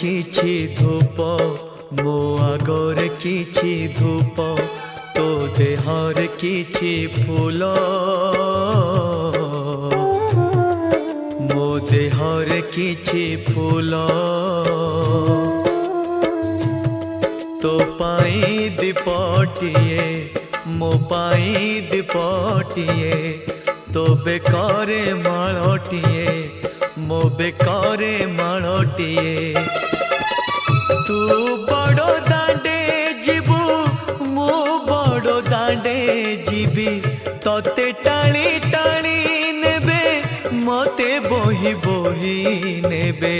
किछि धूप मो आगरे किछि धूप तो देहर किछि फूल मो देहर किछि फूल तो पाई दीपटिए मो पाई दीपटिए तो बेकारे माळटिए मो बेकारे माळटिए तू बड़ो दांडे जीबू मु बड़ो दांडे जीबी तोते टाली टाली नेबे मते बोही बोही नेबे।